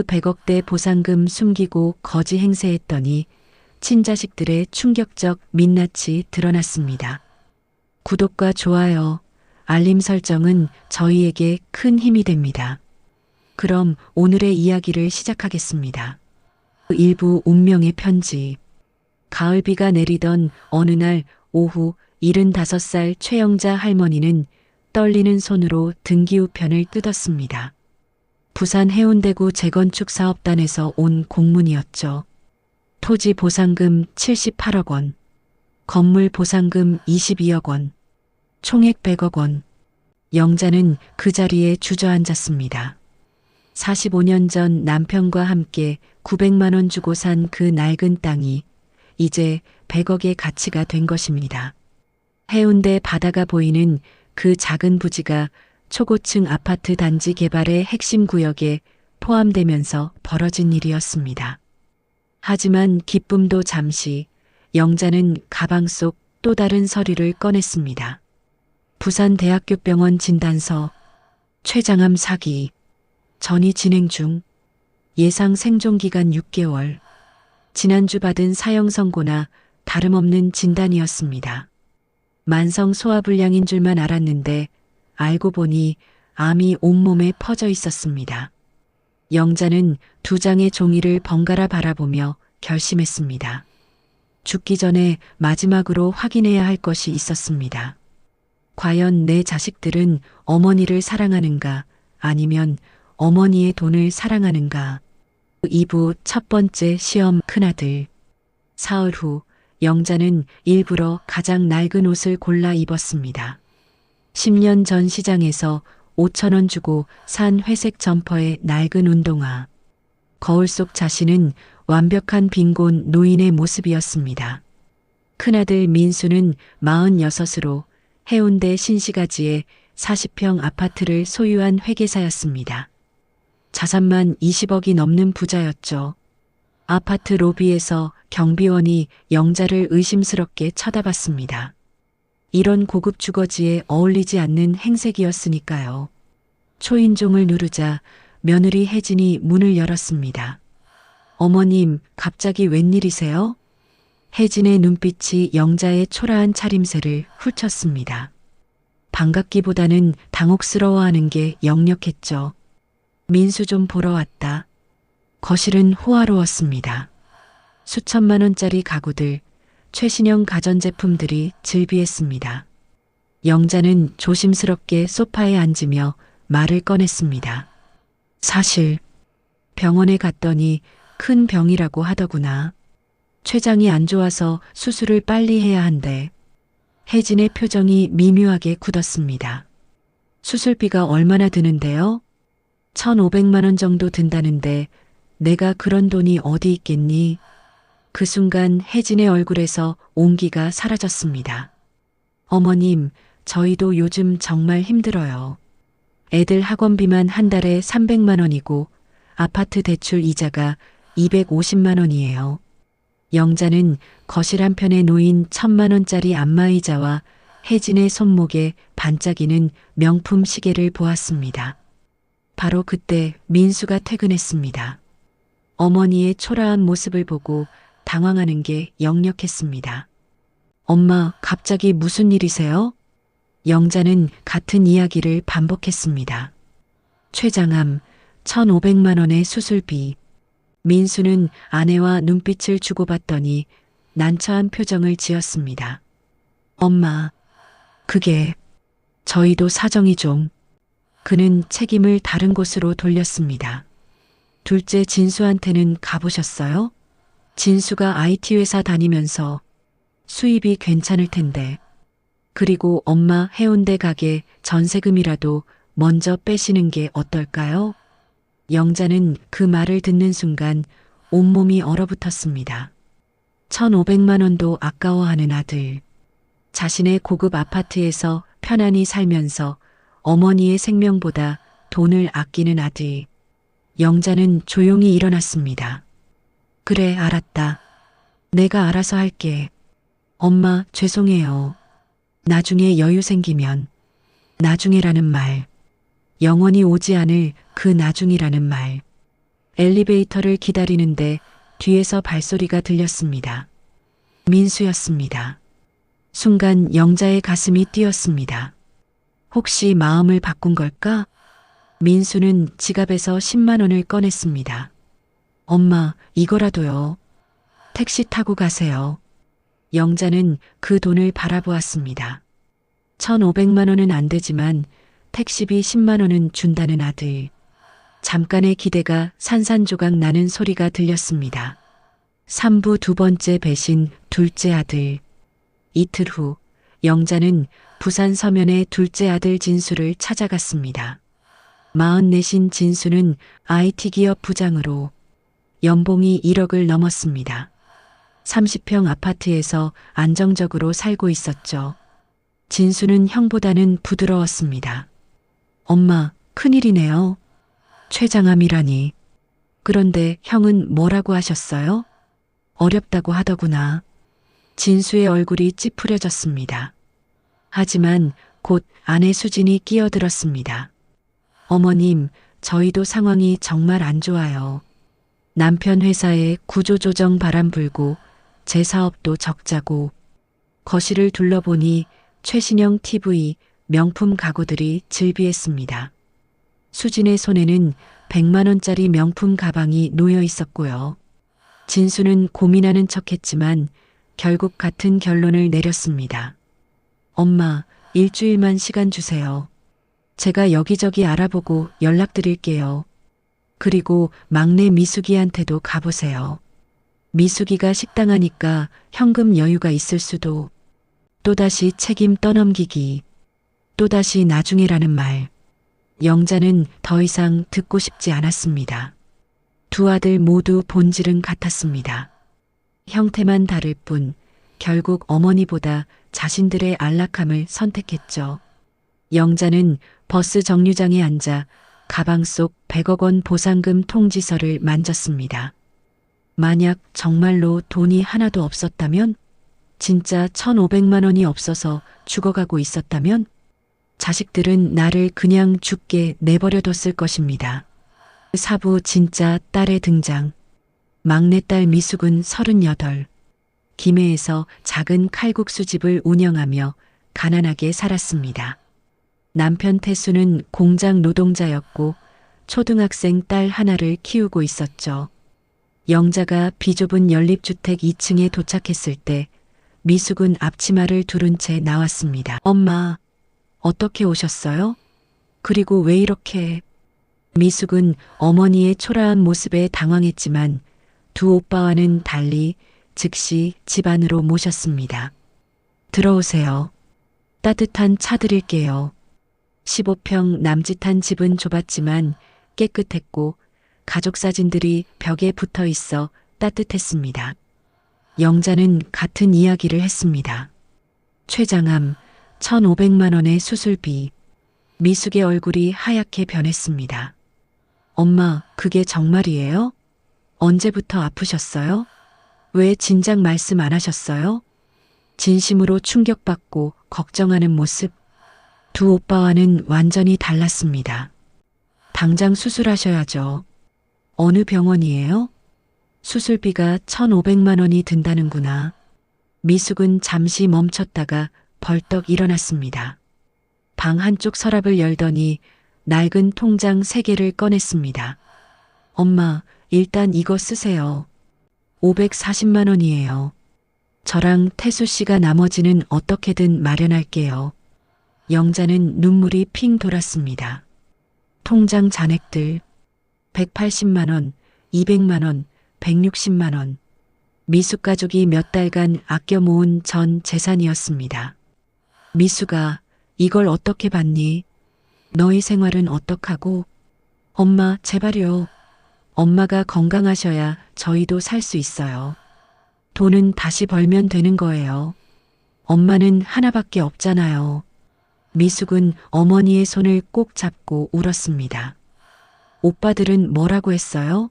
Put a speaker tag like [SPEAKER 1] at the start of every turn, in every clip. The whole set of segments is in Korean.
[SPEAKER 1] 100억대 보상금 숨기고 거지 행세했더니 친자식들의 충격적 민낯이 드러났습니다. 구독과 좋아요, 알림 설정은 저희에게 큰 힘이 됩니다. 그럼 오늘의 이야기를 시작하겠습니다. 일부 운명의 편지. 가을비가 내리던 어느 날 오후 75살 최영자 할머니는 떨리는 손으로 등기우편을 뜯었습니다. 부산 해운대구 재건축 사업단에서 온 공문이었죠. 토지 보상금 78억 원, 건물 보상금 22억 원, 총액 100억 원. 영자는 그 자리에 주저앉았습니다. 45년 전 남편과 함께 900만 원 주고 산 그 낡은 땅이 이제 100억의 가치가 된 것입니다. 해운대 바다가 보이는 그 작은 부지가 초고층 아파트 단지 개발의 핵심 구역에 포함되면서 벌어진 일이었습니다. 하지만 기쁨도 잠시, 영자는 가방 속 또 다른 서류를 꺼냈습니다. 부산대학교병원 진단서, 췌장암 사기, 전이 진행 중, 예상 생존기간 6개월, 지난주 받은 사형 선고나 다름없는 진단이었습니다. 만성 소화불량인 줄만 알았는데 알고 보니 암이 온몸에 퍼져 있었습니다. 영자는 두 장의 종이를 번갈아 바라보며 결심했습니다. 죽기 전에 마지막으로 확인해야 할 것이 있었습니다. 과연 내 자식들은 어머니를 사랑하는가, 아니면 어머니의 돈을 사랑하는가. 2부 첫 번째 시험. 큰아들. 사흘 후 영자는 일부러 가장 낡은 옷을 골라 입었습니다. 10년 전 시장에서 5,000원 주고 산 회색 점퍼에 낡은 운동화. 거울 속 자신은 완벽한 빈곤 노인의 모습이었습니다. 큰아들 민수는 46으로 해운대 신시가지에 40평 아파트를 소유한 회계사였습니다. 자산만 20억이 넘는 부자였죠. 아파트 로비에서 경비원이 영자를 의심스럽게 쳐다봤습니다. 이런 고급 주거지에 어울리지 않는 행색이었으니까요. 초인종을 누르자 며느리 혜진이 문을 열었습니다. 어머님, 갑자기 웬일이세요? 혜진의 눈빛이 영자의 초라한 차림새를 훑쳤습니다. 반갑기보다는 당혹스러워하는 게 역력했죠. 민수 좀 보러 왔다. 거실은 호화로웠습니다. 수천만 원짜리 가구들, 최신형 가전제품들이 즐비했습니다. 영자는 조심스럽게 소파에 앉으며 말을 꺼냈습니다. 사실 병원에 갔더니 큰 병이라고 하더구나. 췌장이 안 좋아서 수술을 빨리 해야 한대. 혜진의 표정이 미묘하게 굳었습니다. 수술비가 얼마나 드는데요? 1,500만 원 정도 든다는데 내가 그런 돈이 어디 있겠니? 그 순간 혜진의 얼굴에서 온기가 사라졌습니다. 어머님, 저희도 요즘 정말 힘들어요. 애들 학원비만 한 달에 300만 원이고 아파트 대출 이자가 250만 원이에요. 영자는 거실 한편에 놓인 1,000만 원짜리 안마의자와 혜진의 손목에 반짝이는 명품 시계를 보았습니다. 바로 그때 민수가 퇴근했습니다. 어머니의 초라한 모습을 보고 당황하는 게 역력했습니다. 엄마, 갑자기 무슨 일이세요? 영자는 같은 이야기를 반복했습니다. 췌장암, 1,500만 원의 수술비. 민수는 아내와 눈빛을 주고받더니 난처한 표정을 지었습니다. 엄마, 그게 저희도 사정이 좀. 그는 책임을 다른 곳으로 돌렸습니다. 둘째 진수한테는 가보셨어요? 진수가 IT 회사 다니면서 수입이 괜찮을 텐데. 그리고 엄마 해운대 가게 전세금이라도 먼저 빼시는 게 어떨까요? 영자는 그 말을 듣는 순간 온몸이 얼어붙었습니다. 1,500만 원도 아까워하는 아들. 자신의 고급 아파트에서 편안히 살면서 어머니의 생명보다 돈을 아끼는 아들. 영자는 조용히 일어났습니다. 그래, 알았다. 내가 알아서 할게. 엄마, 죄송해요. 나중에 여유 생기면. 나중에라는 말. 영원히 오지 않을 그 나중이라는 말. 엘리베이터를 기다리는데 뒤에서 발소리가 들렸습니다. 민수였습니다. 순간 영자의 가슴이 뛰었습니다. 혹시 마음을 바꾼 걸까? 민수는 지갑에서 10만 원을 꺼냈습니다. 엄마, 이거라도요. 택시 타고 가세요. 영자는 그 돈을 바라보았습니다. 1,500만 원은 안 되지만 택시비 10만 원은 준다는 아들. 잠깐의 기대가 산산조각 나는 소리가 들렸습니다. 3부 두 번째 배신, 둘째 아들. 이틀 후 영자는 부산 서면의 둘째 아들 진수를 찾아갔습니다. 44신 진수는 IT 기업 부장으로 연봉이 1억을 넘었습니다. 30평 아파트에서 안정적으로 살고 있었죠. 진수는 형보다는 부드러웠습니다. 엄마, 큰일이네요. 췌장암이라니. 그런데 형은 뭐라고 하셨어요? 어렵다고 하더구나. 진수의 얼굴이 찌푸려졌습니다. 하지만 곧 아내 수진이 끼어들었습니다. 어머님, 저희도 상황이 정말 안 좋아요. 남편 회사에 구조조정 바람 불고 제 사업도 적자고 거실을 둘러보니 최신형 TV, 명품 가구들이 즐비했습니다. 수진의 손에는 100만 원짜리 명품 가방이 놓여 있었고요. 진수는 고민하는 척했지만 결국 같은 결론을 내렸습니다. 엄마, 일주일만 시간 주세요. 제가 여기저기 알아보고 연락드릴게요. 그리고 막내 미숙이한테도 가보세요. 미숙이가 식당하니까 현금 여유가 있을 수도. 또다시 책임 떠넘기기. 또다시 나중에라는 말. 영자는 더 이상 듣고 싶지 않았습니다. 두 아들 모두 본질은 같았습니다. 형태만 다를 뿐 결국 어머니보다 자신들의 안락함을 선택했죠. 영자는 버스 정류장에 앉아 가방 속 100억 원 보상금 통지서를 만졌습니다. 만약 정말로 돈이 하나도 없었다면? 진짜 1,500만 원이 없어서 죽어가고 있었다면? 자식들은 나를 그냥 죽게 내버려뒀을 것입니다. 사부 진짜 딸의 등장. 막내딸 미숙은 38. 김해에서 작은 칼국수집을 운영하며 가난하게 살았습니다. 남편 태수는 공장 노동자였고 초등학생 딸 하나를 키우고 있었죠. 영자가 비좁은 연립주택 2층에 도착했을 때 미숙은 앞치마를 두른 채 나왔습니다. 엄마, 어떻게 오셨어요? 그리고 왜 이렇게... 미숙은 어머니의 초라한 모습에 당황했지만 두 오빠와는 달리 즉시 집 안으로 모셨습니다. 들어오세요. 따뜻한 차 드릴게요. 15평 남짓한 집은 좁았지만 깨끗했고 가족 사진들이 벽에 붙어 있어 따뜻했습니다. 영자는 같은 이야기를 했습니다. 췌장암, 1,500만 원의 수술비. 미숙의 얼굴이 하얗게 변했습니다. 엄마, 그게 정말이에요? 언제부터 아프셨어요? 왜 진작 말씀 안 하셨어요? 진심으로 충격받고 걱정하는 모습. 두 오빠와는 완전히 달랐습니다. 당장 수술하셔야죠. 어느 병원이에요? 수술비가 1,500만 원이 든다는구나. 미숙은 잠시 멈췄다가 벌떡 일어났습니다. 방 한쪽 서랍을 열더니 낡은 통장 3개를 꺼냈습니다. 엄마, 일단 이거 쓰세요. 540만 원이에요. 저랑 태수 씨가 나머지는 어떻게든 마련할게요. 영자는 눈물이 핑 돌았습니다. 통장 잔액들 180만 원, 200만 원, 160만 원. 미숙 가족이 몇 달간 아껴 모은 전 재산이었습니다. 미숙아, 이걸 어떻게 받니? 너희 생활은 어떡하고? 엄마, 제발요. 엄마가 건강하셔야 저희도 살 수 있어요. 돈은 다시 벌면 되는 거예요. 엄마는 하나밖에 없잖아요. 미숙은 어머니의 손을 꼭 잡고 울었습니다. 오빠들은 뭐라고 했어요?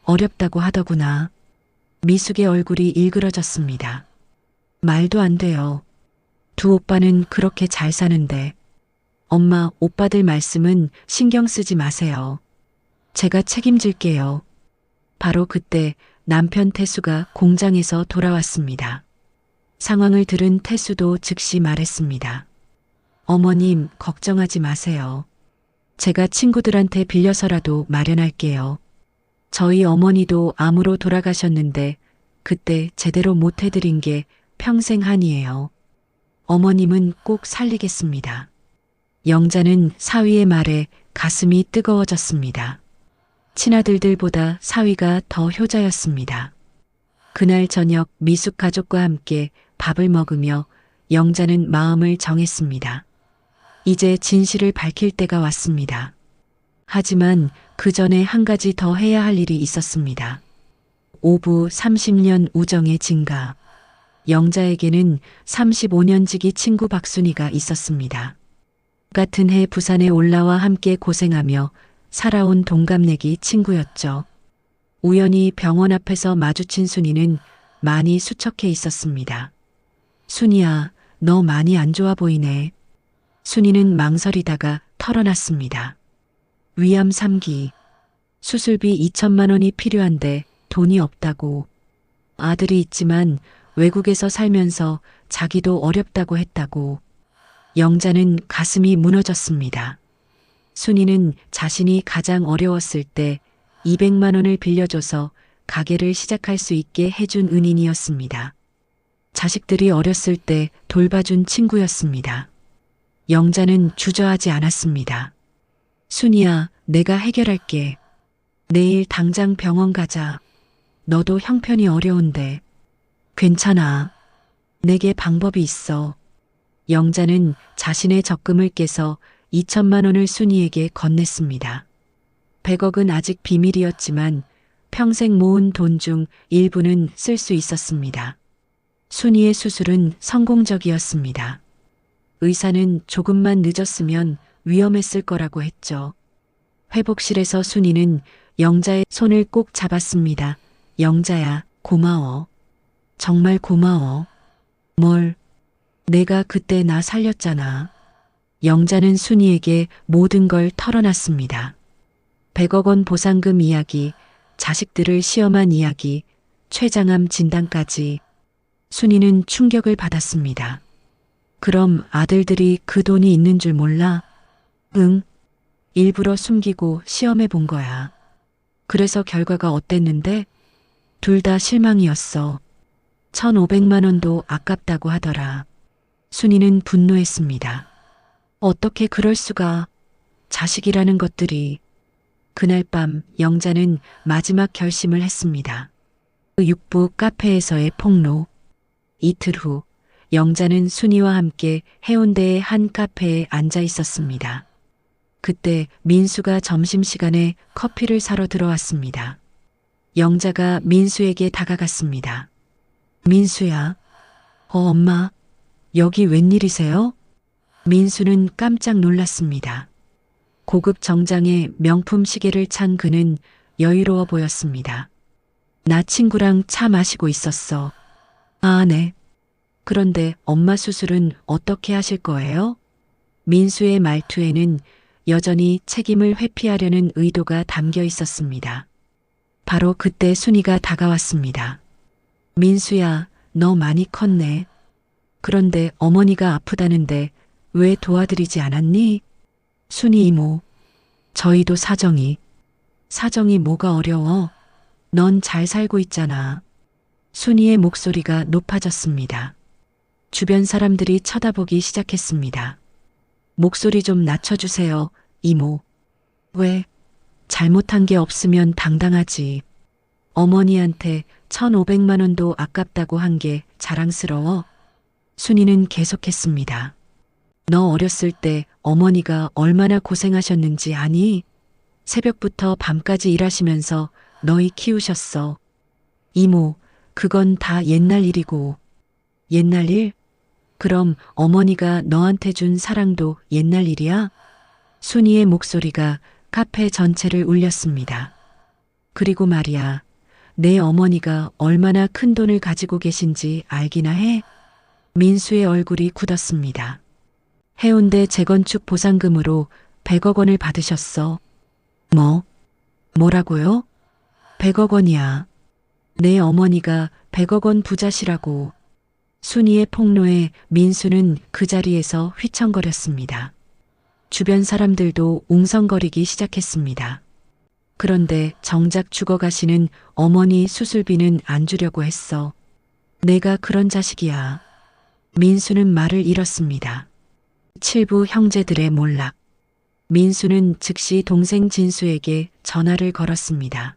[SPEAKER 1] 어렵다고 하더구나. 미숙의 얼굴이 일그러졌습니다. 말도 안 돼요. 두 오빠는 그렇게 잘 사는데. 엄마, 오빠들 말씀은 신경 쓰지 마세요. 제가 책임질게요. 바로 그때 남편 태수가 공장에서 돌아왔습니다. 상황을 들은 태수도 즉시 말했습니다. 어머님, 걱정하지 마세요. 제가 친구들한테 빌려서라도 마련할게요. 저희 어머니도 암으로 돌아가셨는데 그때 제대로 못 해드린 게 평생 한이에요. 어머님은 꼭 살리겠습니다. 영자는 사위의 말에 가슴이 뜨거워졌습니다. 친아들들보다 사위가 더 효자였습니다. 그날 저녁 미숙 가족과 함께 밥을 먹으며 영자는 마음을 정했습니다. 이제 진실을 밝힐 때가 왔습니다. 하지만 그 전에 한 가지 더 해야 할 일이 있었습니다. 오부 30년 우정의 증가. 영자에게는 35년 지기 친구 박순이가 있었습니다. 같은 해 부산에 올라와 함께 고생하며 살아온 동갑내기 친구였죠. 우연히 병원 앞에서 마주친 순이는 많이 수척해 있었습니다. 순이야, 너 많이 안 좋아 보이네. 순이는 망설이다가 털어놨습니다. 위암 3기. 수술비 2천만 원이 필요한데 돈이 없다고. 아들이 있지만 외국에서 살면서 자기도 어렵다고 했다고. 영자는 가슴이 무너졌습니다. 순이는 자신이 가장 어려웠을 때 200만 원을 빌려줘서 가게를 시작할 수 있게 해준 은인이었습니다. 자식들이 어렸을 때 돌봐준 친구였습니다. 영자는 주저하지 않았습니다. 순이야, 내가 해결할게. 내일 당장 병원 가자. 너도 형편이 어려운데. 괜찮아. 내게 방법이 있어. 영자는 자신의 적금을 깨서 2천만 원을 순이에게 건넸습니다. 100억은 아직 비밀이었지만 평생 모은 돈 중 일부는 쓸 수 있었습니다. 순이의 수술은 성공적이었습니다. 의사는 조금만 늦었으면 위험했을 거라고 했죠. 회복실에서 순이는 영자의 손을 꼭 잡았습니다. 영자야, 고마워. 정말 고마워. 뭘? 내가 그때 나 살렸잖아. 영자는 순이에게 모든 걸 털어놨습니다. 100억 원 보상금 이야기, 자식들을 시험한 이야기, 췌장암 진단까지. 순이는 충격을 받았습니다. 그럼 아들들이 그 돈이 있는 줄 몰라? 응. 일부러 숨기고 시험해 본 거야. 그래서 결과가 어땠는데? 둘 다 실망이었어. 1,500만 원도 아깝다고 하더라. 순이는 분노했습니다. 어떻게 그럴 수가. 자식이라는 것들이. 그날 밤 영자는 마지막 결심을 했습니다. 육부 카페에서의 폭로. 이틀 후 영자는 순이와 함께 해운대의 한 카페에 앉아 있었습니다. 그때 민수가 점심시간에 커피를 사러 들어왔습니다. 영자가 민수에게 다가갔습니다. 민수야. 엄마. 여기 웬일이세요? 민수는 깜짝 놀랐습니다. 고급 정장에 명품 시계를 찬 그는 여유로워 보였습니다. 나 친구랑 차 마시고 있었어. 아, 네. 그런데 엄마 수술은 어떻게 하실 거예요? 민수의 말투에는 여전히 책임을 회피하려는 의도가 담겨 있었습니다. 바로 그때 순이가 다가왔습니다. 민수야, 너 많이 컸네. 그런데 어머니가 아프다는데 왜 도와드리지 않았니? 순이 이모, 저희도 사정이 뭐가 어려워? 넌 잘 살고 있잖아. 순이의 목소리가 높아졌습니다. 주변 사람들이 쳐다보기 시작했습니다. 목소리 좀 낮춰주세요, 이모. 왜? 잘못한 게 없으면 당당하지. 어머니한테 1,500만 원도 아깝다고 한 게 자랑스러워. 순이는 계속했습니다. 너 어렸을 때 어머니가 얼마나 고생하셨는지 아니? 새벽부터 밤까지 일하시면서 너희 키우셨어. 이모, 그건 다 옛날 일이고. 옛날 일? 그럼 어머니가 너한테 준 사랑도 옛날 일이야? 순이의 목소리가 카페 전체를 울렸습니다. 그리고 말이야, 내 어머니가 얼마나 큰 돈을 가지고 계신지 알기나 해? 민수의 얼굴이 굳었습니다. 해운대 재건축 보상금으로 100억 원을 받으셨어. 뭐라고요? 100억 원이야. 내 어머니가 100억 원 부자시라고. 순이의 폭로에 민수는 그 자리에서 휘청거렸습니다. 주변 사람들도 웅성거리기 시작했습니다. 그런데 정작 죽어가시는 어머니 수술비는 안 주려고 했어. 내가 그런 자식이야. 민수는 말을 잃었습니다. 칠부 형제들의 몰락. 민수는 즉시 동생 진수에게 전화를 걸었습니다.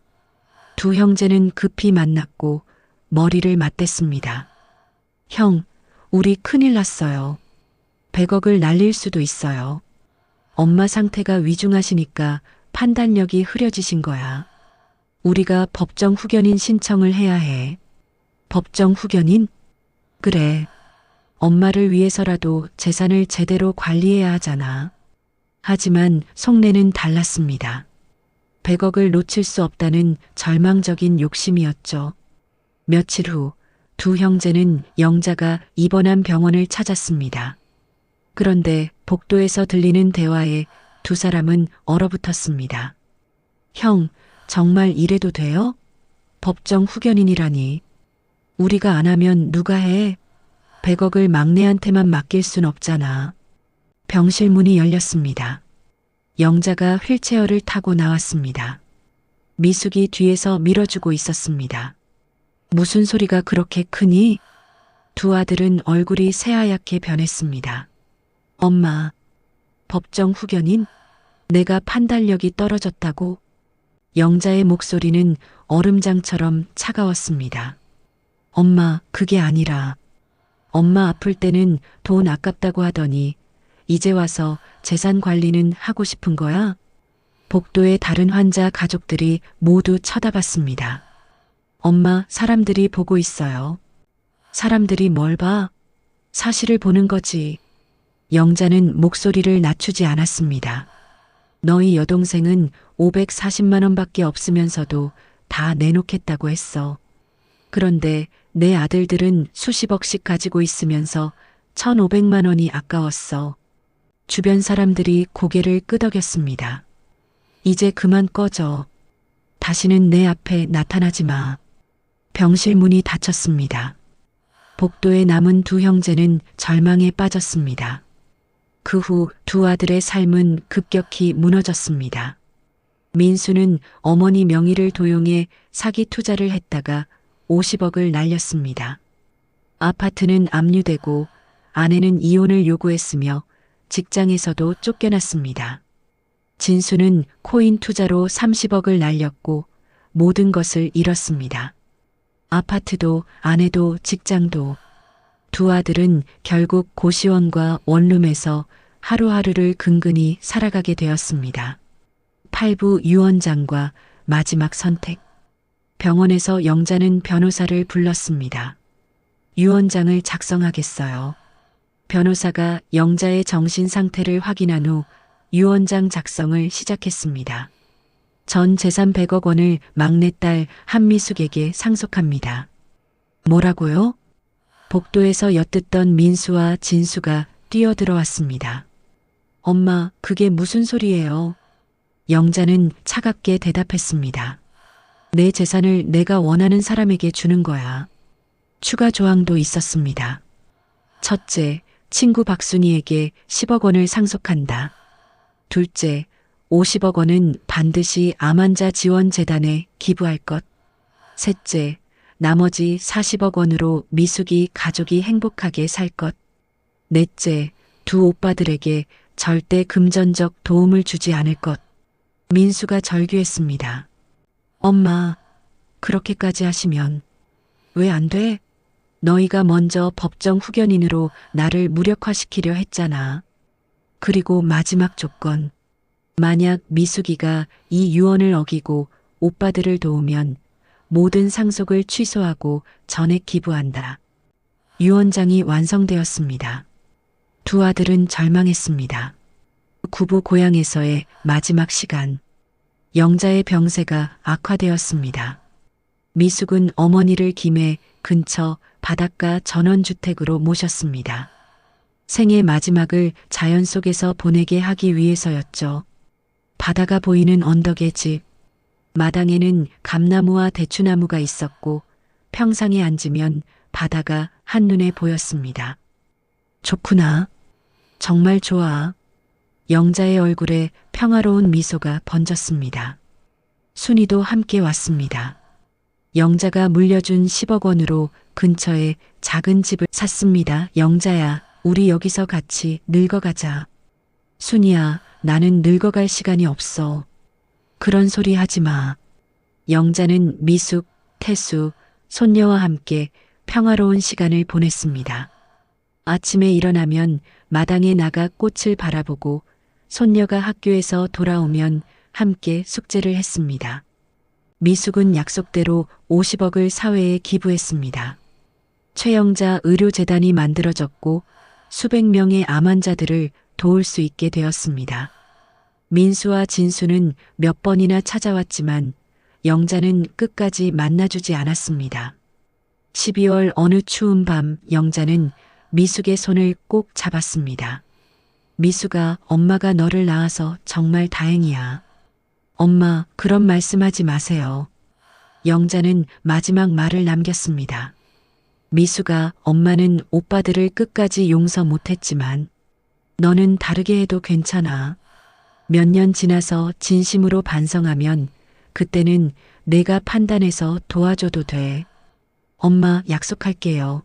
[SPEAKER 1] 두 형제는 급히 만났고 머리를 맞댔습니다. 형, 우리 큰일 났어요. 100억을 날릴 수도 있어요. 엄마 상태가 위중하시니까 판단력이 흐려지신 거야. 우리가 법정 후견인 신청을 해야 해. 법정 후견인? 그래. 엄마를 위해서라도 재산을 제대로 관리해야 하잖아. 하지만 속내는 달랐습니다. 100억을 놓칠 수 없다는 절망적인 욕심이었죠. 며칠 후 두 형제는 영자가 입원한 병원을 찾았습니다. 그런데 복도에서 들리는 대화에 두 사람은 얼어붙었습니다. 형, 정말 이래도 돼요? 법정 후견인이라니. 우리가 안 하면 누가 해? 100억을 막내한테만 맡길 순 없잖아. 병실 문이 열렸습니다. 영자가 휠체어를 타고 나왔습니다. 미숙이 뒤에서 밀어주고 있었습니다. 무슨 소리가 그렇게 크니? 두 아들은 얼굴이 새하얗게 변했습니다. 엄마, 법정 후견인? 내가 판단력이 떨어졌다고? 영자의 목소리는 얼음장처럼 차가웠습니다. 엄마, 그게 아니라 엄마 아플 때는 돈 아깝다고 하더니 이제 와서 재산 관리는 하고 싶은 거야? 복도의 다른 환자 가족들이 모두 쳐다봤습니다. 엄마, 사람들이 보고 있어요. 사람들이 뭘 봐? 사실을 보는 거지. 영자는 목소리를 낮추지 않았습니다. 너희 여동생은 540만 원밖에 없으면서도 다 내놓겠다고 했어. 그런데 내 아들들은 수십억씩 가지고 있으면서 1,500만 원이 아까웠어. 주변 사람들이 고개를 끄덕였습니다. 이제 그만 꺼져. 다시는 내 앞에 나타나지 마. 병실 문이 닫혔습니다. 복도에 남은 두 형제는 절망에 빠졌습니다. 그 후 두 아들의 삶은 급격히 무너졌습니다. 민수는 어머니 명의를 도용해 사기 투자를 했다가 50억을 날렸습니다. 아파트는 압류되고 아내는 이혼을 요구했으며 직장에서도 쫓겨났습니다. 진수는 코인 투자로 30억을 날렸고 모든 것을 잃었습니다. 아파트도 아내도 직장도. 두 아들은 결국 고시원과 원룸에서 하루하루를 근근히 살아가게 되었습니다. 8부 유언장과 마지막 선택. 병원에서 영자는 변호사를 불렀습니다. 유언장을 작성하겠어요. 변호사가 영자의 정신 상태를 확인한 후 유언장 작성을 시작했습니다. 전 재산 100억 원을 막내딸 한미숙에게 상속합니다. 뭐라고요? 복도에서 엿듣던 민수와 진수가 뛰어들어왔습니다. 엄마, 그게 무슨 소리예요? 영자는 차갑게 대답했습니다. 내 재산을 내가 원하는 사람에게 주는 거야. 추가 조항도 있었습니다. 첫째, 친구 박순희에게 10억 원을 상속한다. 둘째, 50억 원은 반드시 암환자 지원재단에 기부할 것. 셋째, 나머지 40억 원으로 미숙이 가족이 행복하게 살 것. 넷째, 두 오빠들에게 절대 금전적 도움을 주지 않을 것. 민수가 절규했습니다. 엄마, 그렇게까지 하시면 왜 안 돼? 너희가 먼저 법정 후견인으로 나를 무력화시키려 했잖아. 그리고 마지막 조건. 만약 미숙이가 이 유언을 어기고 오빠들을 도우면 모든 상속을 취소하고 전액 기부한다. 유언장이 완성되었습니다. 두 아들은 절망했습니다. 구부 고향에서의 마지막 시간. 영자의 병세가 악화되었습니다. 미숙은 어머니를 김해 근처 바닷가 전원주택으로 모셨습니다. 생의 마지막을 자연 속에서 보내게 하기 위해서였죠. 바다가 보이는 언덕의 집. 마당에는 감나무와 대추나무가 있었고 평상에 앉으면 바다가 한눈에 보였습니다. 좋구나. 정말 좋아. 영자의 얼굴에 평화로운 미소가 번졌습니다. 순이도 함께 왔습니다. 영자가 물려준 10억 원으로 근처에 작은 집을 샀습니다. 영자야, 우리 여기서 같이 늙어가자. 순이야, 나는 늙어갈 시간이 없어. 그런 소리 하지 마. 영자는 미숙, 태수, 손녀와 함께 평화로운 시간을 보냈습니다. 아침에 일어나면 마당에 나가 꽃을 바라보고 손녀가 학교에서 돌아오면 함께 숙제를 했습니다. 미숙은 약속대로 50억을 사회에 기부했습니다. 최영자 의료재단이 만들어졌고 수백 명의 암 환자들을 도울 수 있게 되었습니다. 민수와 진수는 몇 번이나 찾아왔지만 영자는 끝까지 만나주지 않았습니다. 12월 어느 추운 밤 영자는 미숙의 손을 꼭 잡았습니다. 미숙아, 엄마가 너를 낳아서 정말 다행이야. 엄마, 그런 말씀하지 마세요. 영자는 마지막 말을 남겼습니다. 미숙아, 엄마는 오빠들을 끝까지 용서 못했지만 너는 다르게 해도 괜찮아. 몇 년 지나서 진심으로 반성하면 그때는 내가 판단해서 도와줘도 돼. 엄마, 약속할게요.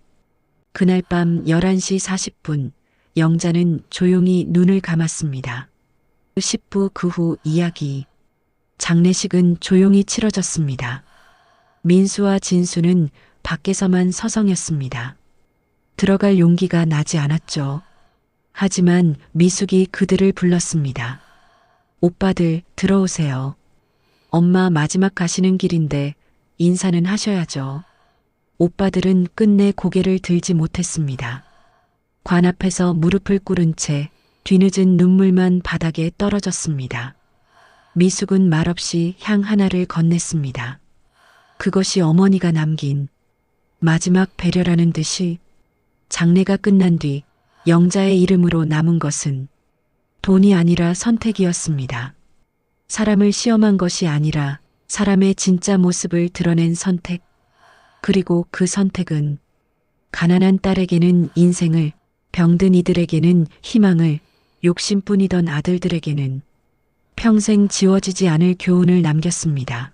[SPEAKER 1] 그날 밤 11시 40분 영자는 조용히 눈을 감았습니다. 10부 그 후 이야기. 장례식은 조용히 치러졌습니다. 민수와 진수는 밖에서만 서성였습니다. 들어갈 용기가 나지 않았죠. 하지만 미숙이 그들을 불렀습니다. 오빠들, 들어오세요. 엄마 마지막 가시는 길인데 인사는 하셔야죠. 오빠들은 끝내 고개를 들지 못했습니다. 관 앞에서 무릎을 꿇은 채 뒤늦은 눈물만 바닥에 떨어졌습니다. 미숙은 말없이 향 하나를 건넸습니다. 그것이 어머니가 남긴 마지막 배려라는 듯이. 장례가 끝난 뒤 영자의 이름으로 남은 것은 돈이 아니라 선택이었습니다. 사람을 시험한 것이 아니라 사람의 진짜 모습을 드러낸 선택. 그리고 그 선택은 가난한 딸에게는 인생을, 병든 이들에게는 희망을, 욕심뿐이던 아들들에게는 평생 지워지지 않을 교훈을 남겼습니다.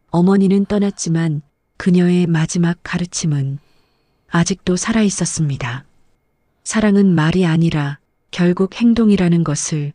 [SPEAKER 1] 어머니는 떠났지만 그녀의 마지막 가르침은 아직도 살아 있었습니다. 사랑은 말이 아니라 결국 행동이라는 것을.